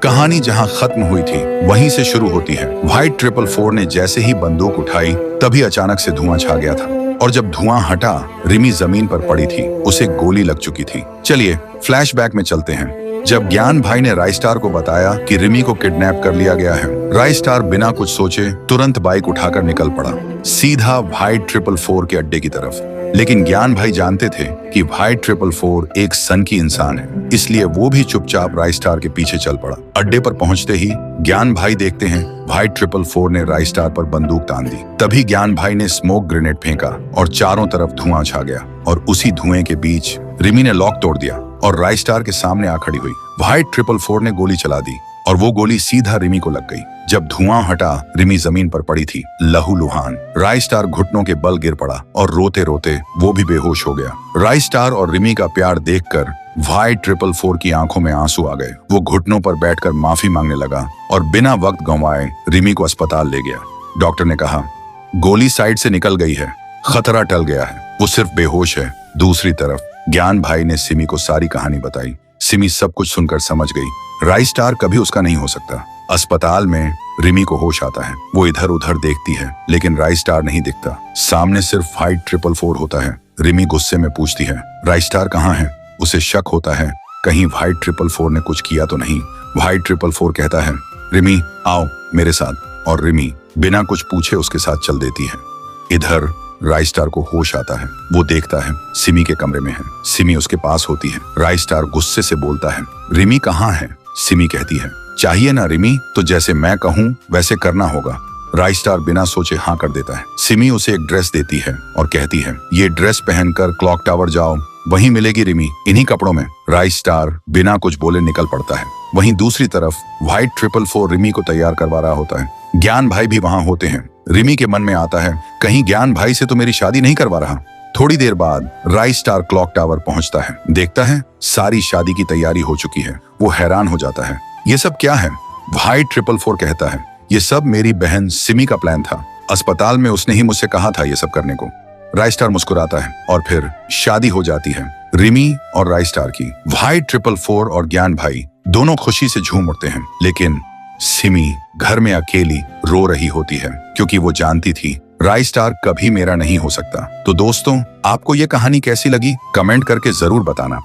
कहानी जहां खत्म हुई थी वहीं से शुरू होती है। व्हाइट 444 ने जैसे ही बंदूक उठाई तभी अचानक से धुआं छा गया था और जब धुआं हटा रिमी जमीन पर पड़ी थी, उसे गोली लग चुकी थी। चलिए फ्लैशबैक में चलते हैं। जब ज्ञान भाई ने राइस्टार को बताया कि रिमी को किडनैप कर लिया गया है, राइस्टार बिना कुछ सोचे तुरंत बाइक उठाकर निकल पड़ा, सीधा व्हाइट 444 के अड्डे की तरफ। लेकिन ज्ञान भाई जानते थे कि व्हाइट 444 एक सनकी इंसान है, इसलिए वो भी चुपचाप राइस्टार के पीछे चल पड़ा। अड्डे पर पहुंचते ही ज्ञान भाई देखते हैं व्हाइट 444 ने राइस्टार पर बंदूक तान दी। तभी ज्ञान भाई ने स्मोक ग्रेनेड फेंका और चारों तरफ धुआं छा गया और उसी धुएं के बीच रिमी ने लॉक तोड़ दिया और राइस्टार के सामने आ खड़ी हुई। व्हाइट 444 ने गोली चला दी और वो गोली सीधा रिमी को लग गई। जब धुआं हटा रिमी जमीन पर पड़ी थी, लहूलुहान। राइस्टार घुटनों के बल गिर पड़ा और रोते रोते वो भी बेहोश हो गया। राइस्टार और रिमी का प्यार देखकर व्हाइट 444 की आंखों में आंसू आ गए। वो घुटनों पर बैठकर माफी मांगने लगा और बिना वक्त गंवाए रिमी को अस्पताल ले गया। डॉक्टर ने कहा, गोली साइड से निकल गई है, खतरा टल गया है, वो सिर्फ बेहोश है। दूसरी तरफ ज्ञान भाई ने सिमी को सारी कहानी बताई। सिमी सब कुछ सुनकर समझ गई राइस्टार कभी उसका नहीं हो सकता। अस्पताल में रिमी को होश आता है। वो इधर उधर देखती है लेकिन राइस्टार नहीं दिखता। सामने सिर्फ व्हाइट 444 होता है। रिमी गुस्से में पूछती है, राइस्टार कहाँ है? उसे शक होता है कहीं व्हाइट 444 ने कुछ किया तो नहीं। व्हाइट 444 कहता है, रिमी आओ मेरे साथ, और रिमी बिना कुछ पूछे उसके साथ चल देती है। इधर राइस्टार को होश आता है। वो देखता है सिमी के कमरे में है। सिमी उसके पास होती है। राइस्टार गुस्से से बोलता है, रिमी कहाँ है? सिमी कहती है, चाहिए ना रिमी, तो जैसे मैं कहूँ वैसे करना होगा। राइस्टार बिना सोचे हाँ कर देता है। सिमी उसे एक ड्रेस देती है और कहती है, ये ड्रेस पहनकर क्लॉक टावर जाओ, वहीं मिलेगी रिमी, इन्हीं कपड़ों में। राइस्टार बिना कुछ बोले निकल पड़ता है। वहीं दूसरी तरफ व्हाइट 444 रिमी को तैयार करवा रहा होता है। ज्ञान भाई भी वहां होते हैं। रिमी के मन में आता है, कहीं ज्ञान भाई से तो मेरी शादी नहीं करवा रहा। थोड़ी देर बाद राइस्टार क्लॉक टावर पहुंचता है। देखता है सारी शादी की तैयारी हो चुकी है। वो हैरान हो जाता है, ये सब क्या है? व्हाइट 444 कहता है, ये सब मेरी बहन सिमी का प्लान था। अस्पताल में उसने ही मुझसे कहा था ये सब करने को। राइस्टार मुस्कुराता है और फिर शादी हो जाती है रिमी और राइस्टार की। व्हाइट 444 और ज्ञान भाई दोनों खुशी से झूम उठते हैं, लेकिन सिमी घर में अकेली रो रही होती है क्योंकि वो जानती थी राइस्टार कभी मेरा नहीं हो सकता। तो दोस्तों, आपको ये कहानी कैसी लगी कमेंट करके जरूर बताना।